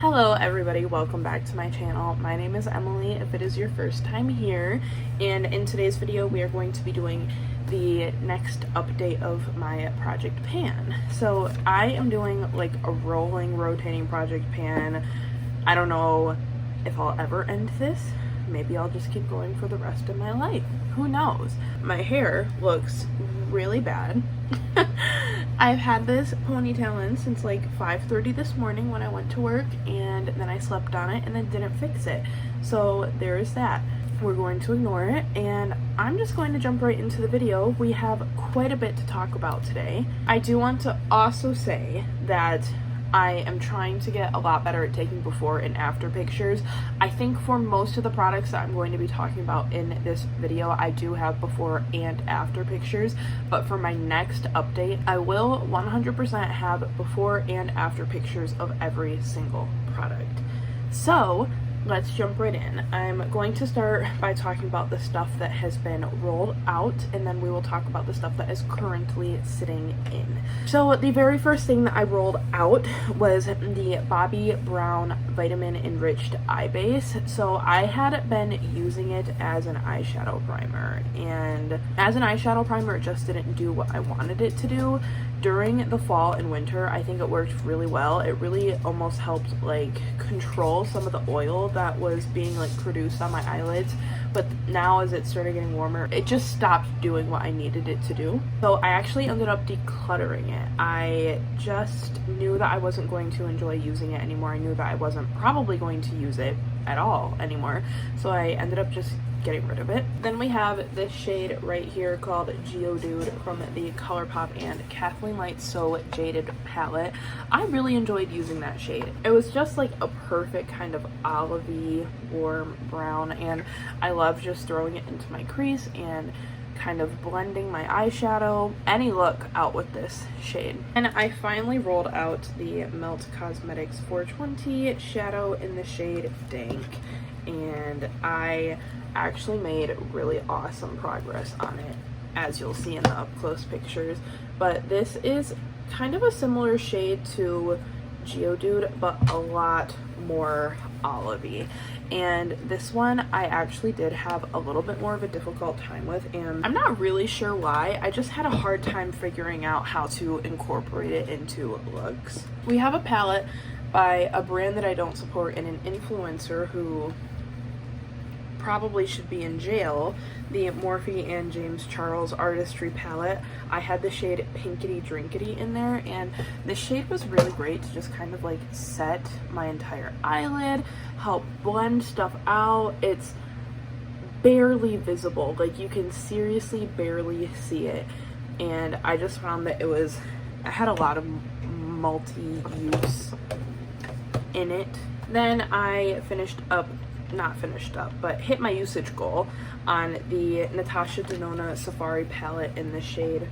Hello everybody, welcome back to my channel. My name is Emily if it is your first time here, and in today's video we are going to be doing the next update of my project pan. So I am doing like a rolling rotating project pan. I don't know if I'll ever end this. Maybe I'll just keep going for the rest of my life. Who knows? My hair looks really bad. I've had this ponytail in since like 5:30 this morning when I went to work, and then I slept on it and then didn't fix it. So there is that. We're going to ignore it, and I'm just going to jump right into the video. We have quite a bit to talk about today. I do want to also say that I am trying to get a lot better at taking before and after pictures. I think for most of the products that I'm going to be talking about in this video, I do have before and after pictures, but for my next update, I will 100% have before and after pictures of every single product. So let's jump right in. I'm going to start by talking about the stuff that has been rolled out, and then we will talk about the stuff that is currently sitting in. So the very first thing that I rolled out was the Bobbi Brown Vitamin Enriched Eye Base. So I had been using it as an eyeshadow primer, and as an eyeshadow primer it just didn't do what I wanted it to do. During the fall and winter, I think it worked really well. It really almost helped like control some of the oil that was being like produced on my eyelids, but now as it started getting warmer, it just stopped doing what I needed it to do. So I actually ended up decluttering it. I just knew that I wasn't going to enjoy using it anymore. I knew that I wasn't probably going to use it at all anymore, so I ended up just getting rid of it. Then we have this shade right here called Geodude from the ColourPop and Kathleen Light So Jaded palette. I really enjoyed using that shade. It was just like a perfect kind of olivey warm brown, and I love just throwing it into my crease and kind of blending my eyeshadow. Any look out with this shade. And I finally rolled out the Melt Cosmetics 420 shadow in the shade Dank, and I actually made really awesome progress on it, as you'll see in the up close pictures. But this is kind of a similar shade to Geodude, but a lot more olivey, and this one I actually did have a little bit more of a difficult time with, and I'm not really sure why. I just had a hard time figuring out how to incorporate it into looks. We have a palette by a brand that I don't support and an influencer who probably should be in jail, the Morphe and James Charles Artistry palette. I had the shade Pinkity Drinkity in there, and this shade was really great to just kind of like set my entire eyelid, help blend stuff out. It's barely visible, like you can seriously barely see it, and I just found that it had a lot of multi-use in it. Then I hit my usage goal on the Natasha Denona Safari palette in the shade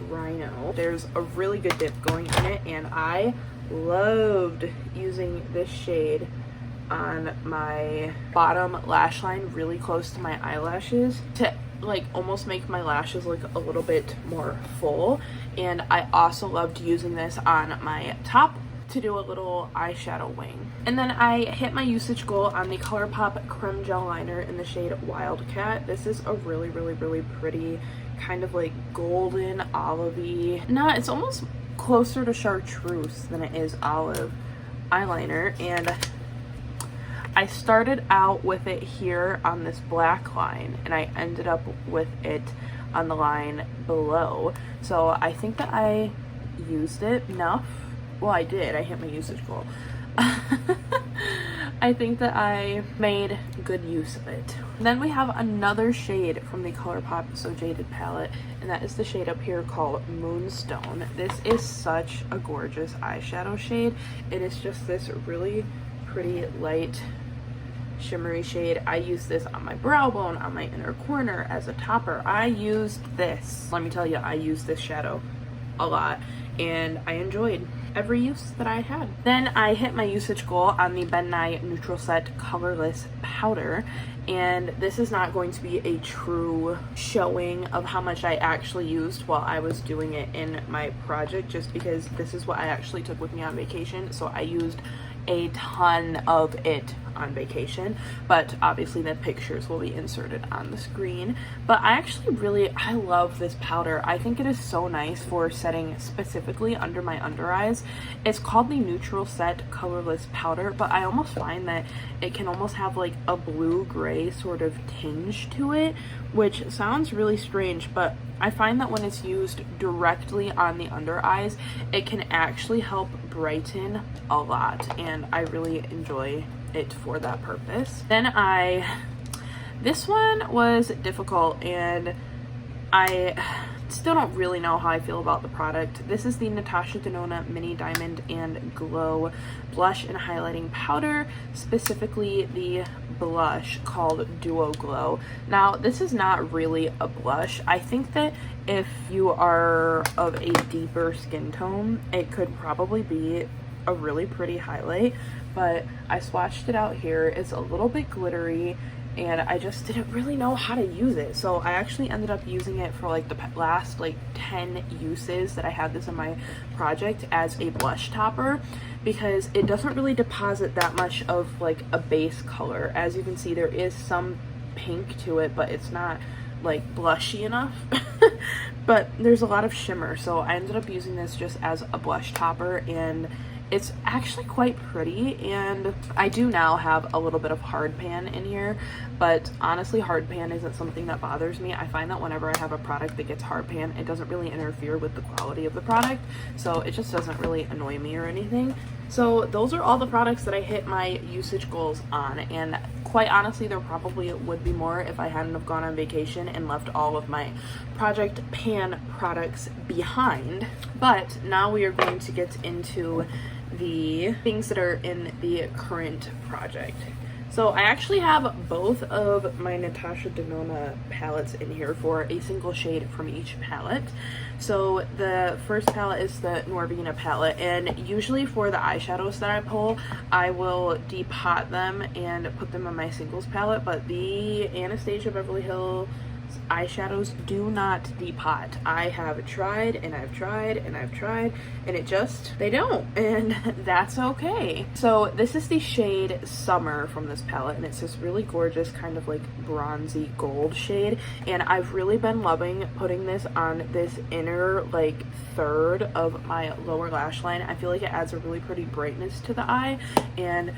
Rhino. There's a really good dip going in it, and I loved using this shade on my bottom lash line really close to my eyelashes to like almost make my lashes look a little bit more full. And I also loved using this on my top to do a little eyeshadow wing. And then I hit my usage goal on the ColourPop Creme Gel Liner in the shade Wildcat. This is a really, really, really pretty kind of like golden olivey. It's almost closer to chartreuse than it is olive eyeliner, and I started out with it here on this black line, and I ended up with it on the line below. So I think that I used it enough. Well, I did. I hit my usage goal. I think that I made good use of it. Then we have another shade from the ColourPop So Jaded palette, and that is the shade up here called Moonstone. This is such a gorgeous eyeshadow shade. It is just this really pretty light shimmery shade. I use this on my brow bone, on my inner corner as a topper. I used this. Let me tell you, I used this shadow a lot, and I enjoyed every use that I had. Then I hit my usage goal on the Ben Nye Neutral Set Colorless Powder, and this is not going to be a true showing of how much I actually used while I was doing it in my project, just because this is what I actually took with me on vacation. So I used a ton of it on vacation, but obviously the pictures will be inserted on the screen. But I love this powder. I think it is so nice for setting specifically under my under eyes. It's called the Neutral Set Colorless Powder, but I almost find that it can almost have like a blue-gray sort of tinge to it, which sounds really strange, but I find that when it's used directly on the under eyes, it can actually help brighten a lot, and I really enjoy it for that purpose. This one was difficult, and I still don't really know how I feel about the product. This is the Natasha Denona Mini Diamond and Glow Blush and Highlighting Powder, specifically the blush called Duo Glow. Now, this is not really a blush. I think that if you are of a deeper skin tone, it could probably be a really pretty highlight, but I swatched it out here. It's a little bit glittery, and I just didn't really know how to use it. So I actually ended up using it for like the last 10 uses that I had this in my project as a blush topper, because it doesn't really deposit that much of like a base color. As you can see, there is some pink to it, but it's not like blushy enough. But there's a lot of shimmer, so I ended up using this just as a blush topper, and it's actually quite pretty. And I do now have a little bit of hard pan in here, but honestly, hard pan isn't something that bothers me. I find that whenever I have a product that gets hard pan, it doesn't really interfere with the quality of the product, so it just doesn't really annoy me or anything. So those are all the products that I hit my usage goals on, and quite honestly, there probably would be more if I hadn't have gone on vacation and left all of my Project Pan products behind. But now we are going to get into the things that are in the current project. So I actually have both of my Natasha Denona palettes in here for a single shade from each palette. So the first palette is the Norvina palette, and usually for the eyeshadows that I pull, I will depot them and put them on my singles palette, but the Anastasia Beverly Hills eyeshadows do not depot. I have tried and I've tried and I've tried, and they don't, and that's okay. So this is the shade Summer from this palette, and it's this really gorgeous kind of like bronzy gold shade, and I've really been loving putting this on this inner like third of my lower lash line. I feel like it adds a really pretty brightness to the eye, and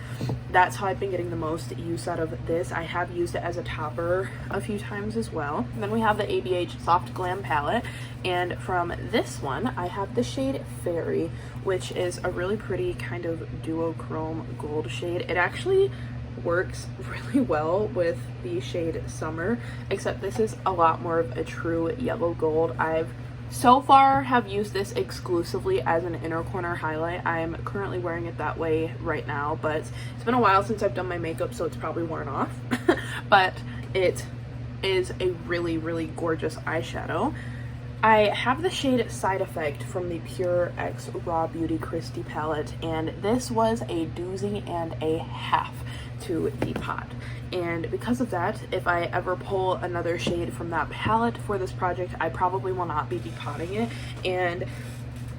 that's how I've been getting the most use out of this. I have used it as a topper a few times as well. Then we have the ABH Soft Glam palette, and from this one I have the shade Fairy, which is a really pretty kind of duochrome gold shade. It actually works really well with the shade Summer, except this is a lot more of a true yellow gold. I've so far have used this exclusively as an inner corner highlight. I'm currently wearing it that way right now, but it's been a while since I've done my makeup, so it's probably worn off. But it is a really, really gorgeous eyeshadow. I have the shade Side Effect from the Pure X Raw Beauty Christy palette, and this was a doozy and a half to depot. And because of that, if I ever pull another shade from that palette for this project, I probably will not be depotting it. And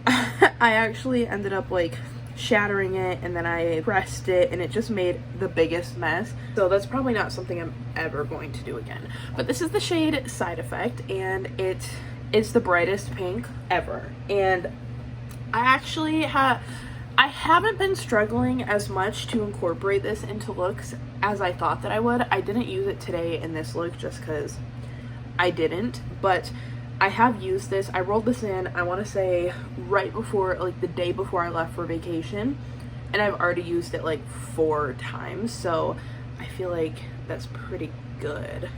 I actually ended up like shattering it, and then I pressed it, and it just made the biggest mess. So that's probably not something I'm ever going to do again. But this is the shade Side Effect, and it is the brightest pink ever. And I haven't been struggling as much to incorporate this into looks as I thought that I would. I didn't use it today in this look just because I didn't, but I have used this. I rolled this in, I want to say right before, like the day before I left for vacation, and I've already used it like 4 times, so I feel like that's pretty good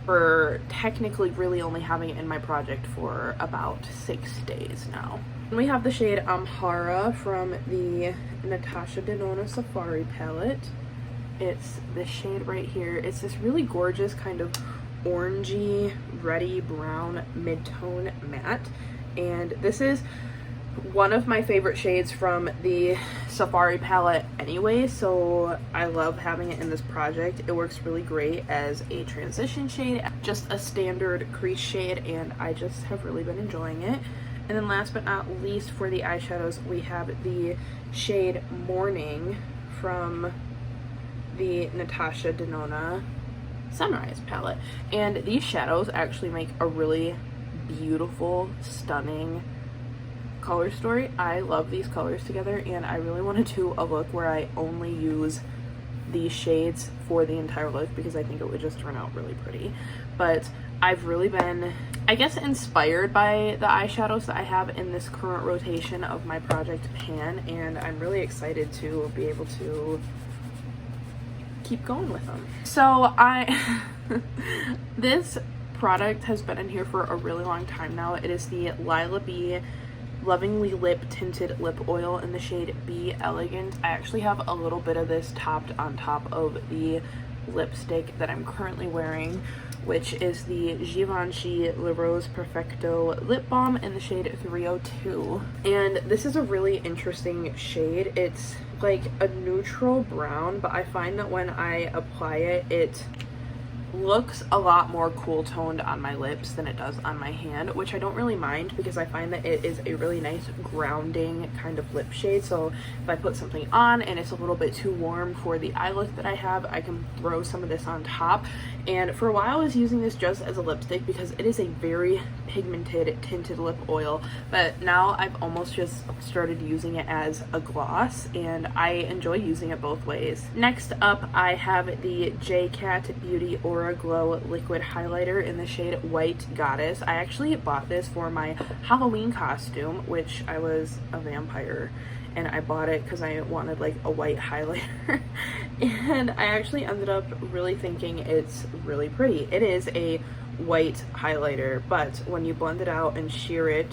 for technically really only having it in my project for about 6 days now. And we have the shade Amhara from the Natasha Denona Safari palette. It's this shade right here. It's this really gorgeous kind of orangey, reddy brown mid-tone matte, and this is one of my favorite shades from the Safari palette anyway, so I love having it in this project. It works really great as a transition shade, just a standard crease shade, and I just have really been enjoying it. And then last but not least, for the eyeshadows, we have the shade Morning from the Natasha Denona Sunrise palette. And these shadows actually make a really beautiful, stunning color story. I love these colors together, and I really want to do a look where I only use these shades for the entire look because I think it would just turn out really pretty. But I've really been, I guess, inspired by the eyeshadows that I have in this current rotation of my project pan, and I'm really excited to be able to keep going with them. So this product has been in here for a really long time now. It is the Lila B Lovingly Lip Tinted Lip Oil in the shade Be Elegant. I actually have a little bit of this topped on top of the lipstick that I'm currently wearing, which is the Givenchy Le Rose Perfecto Lip Balm in the shade 302. And this is a really interesting shade. It's like a neutral brown, but I find that when I apply it, it looks a lot more cool toned on my lips than it does on my hand, which I don't really mind because I find that it is a really nice grounding kind of lip shade. So if I put something on and it's a little bit too warm for the eye look that I have, I can throw some of this on top. And for a while I was using this just as a lipstick because it is a very pigmented tinted lip oil, but now I've almost just started using it as a gloss, and I enjoy using it both ways. Next up, I have the J-Cat Beauty Aura Glow Liquid Highlighter in the shade White Goddess. I actually bought this for my Halloween costume, which I was a vampire, and I bought it because I wanted like a white highlighter. And I actually ended up really thinking it's really pretty. It is a white highlighter, but when you blend it out and sheer it,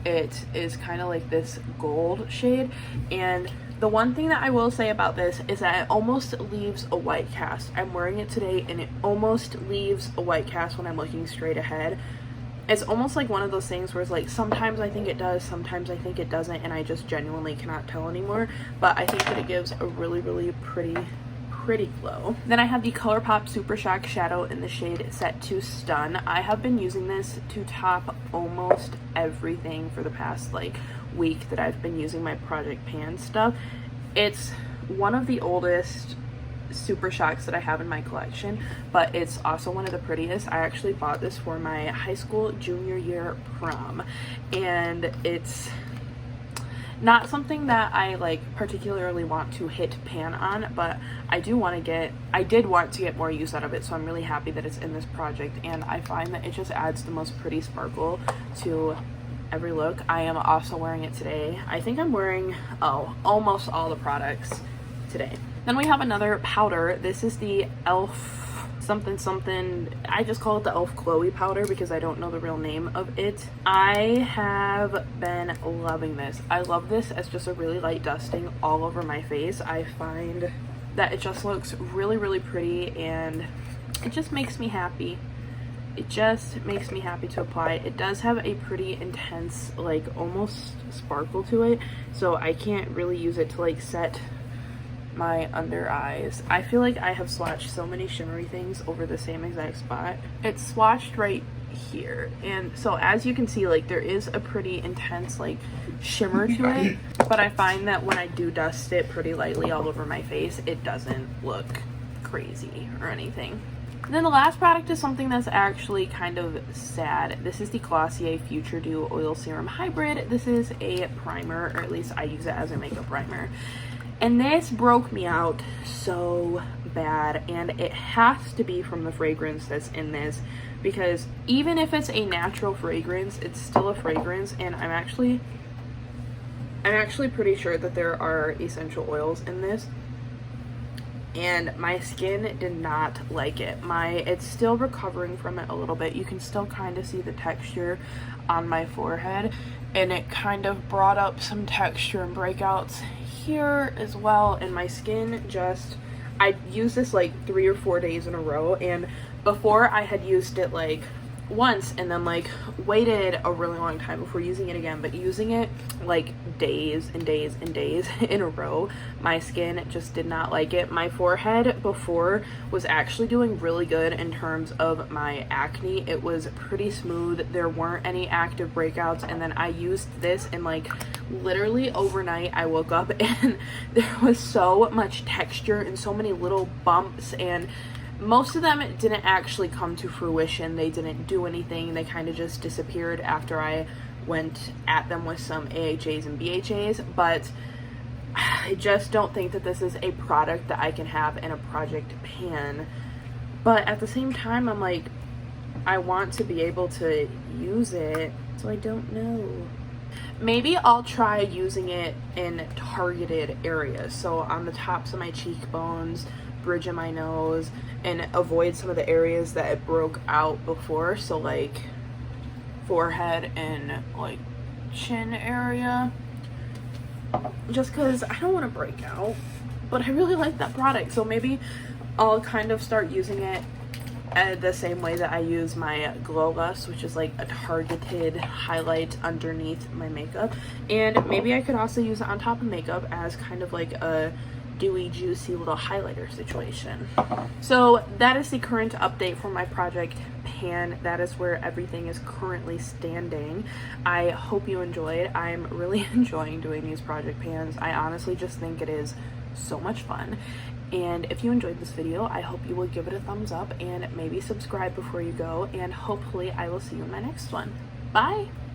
it is kind of like this gold shade. And the one thing that I will say about this is that it almost leaves a white cast. I'm wearing it today and it almost leaves a white cast when I'm looking straight ahead. It's almost like one of those things where it's like sometimes I think it does, sometimes I think it doesn't, and I just genuinely cannot tell anymore. But I think that it gives a really, really pretty glow. Then I have the ColourPop Super Shock Shadow in the shade Set to Stun. I have been using this to top almost everything for the past like week that I've been using my Project Pan stuff. It's one of the oldest Super Shocks that I have in my collection, but it's also one of the prettiest. I actually bought this for my high school junior year prom, and it's not something that I like particularly want to hit pan on, but I did want to get more use out of it, so I'm really happy that it's in this project, and I find that it just adds the most pretty sparkle to every look. I am also wearing it today. I think I'm wearing almost all the products today. Then we have another powder. This is the e.l.f. something. I just call it the e.l.f. Chloe powder because I don't know the real name of it. I have been loving this. I love this as just a really light dusting all over my face. I find that it just looks really, really pretty, and it just makes me happy. It just makes me happy to apply. It does have a pretty intense, like almost sparkle to it, so I can't really use it to like set my under eyes. I feel like I have swatched so many shimmery things over the same exact spot. It's swatched right here, and so as you can see, like there is a pretty intense like shimmer to it, but I find that when I do dust it pretty lightly all over my face, it doesn't look crazy or anything. And then the last product is something that's actually kind of sad. This is the Glossier Future Dew Oil Serum Hybrid. This is a primer, or at least I use it as a makeup primer. And this broke me out so bad, and it has to be from the fragrance that's in this, because even if it's a natural fragrance, it's still a fragrance, and I'm actually pretty sure that there are essential oils in this, and my skin did not like it. It's still recovering from it a little bit. You can still kind of see the texture on my forehead, and it kind of brought up some texture and breakouts here as well, and my skin just, I used this like 3 or 4 days in a row, and before I had used it like once and then like waited a really long time before using it again, but using it like days and days and days in a row, my skin just did not like it. My forehead before was actually doing really good in terms of my acne. It was pretty smooth, there weren't any active breakouts, and then I used this and like literally overnight I woke up and there was so much texture and so many little bumps, and most of them didn't actually come to fruition. They didn't do anything. They kind of just disappeared after I went at them with some AHAs and BHAs, but I just don't think that this is a product that I can have in a project pan. But at the same time, I'm like, I want to be able to use it, so I don't know. Maybe I'll try using it in targeted areas, so on the tops of my cheekbones, bridge of my nose, and avoid some of the areas that it broke out before, so like forehead and like chin area, just because I don't want to break out. But I really like that product, so maybe I'll kind of start using it the same way that I use my Gloss, which is like a targeted highlight underneath my makeup, and maybe I could also use it on top of makeup as kind of like a dewy, juicy little highlighter situation. So that is the current update for my project pan. That is where everything is currently standing. I hope you enjoyed. I'm really enjoying doing these project pans. I honestly just think it is so much fun. And if you enjoyed this video, I hope you will give it a thumbs up and maybe subscribe before you go, and hopefully I will see you in my next one. Bye!